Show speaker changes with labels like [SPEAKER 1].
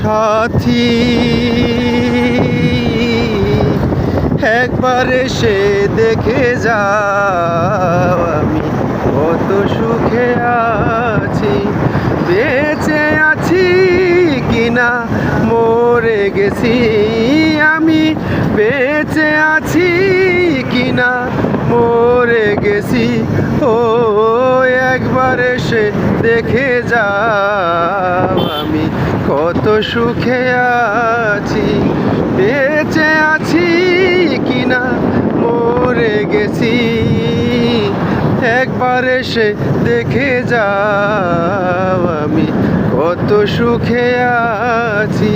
[SPEAKER 1] সাথী একবার এসে দেখে যাও আমি কত সুখে আছি, বেঁচে আছি কিনা মরে গেছি আমি, বেঁচে আছি কিনা মরে গেছি। ও একবার এসে দেখে যাও আমি কত সুখে আছি, বেঁচে আছি কিনা মরে গেছি। একবার এসে দেখে যাও আমি কত সুখে আছি।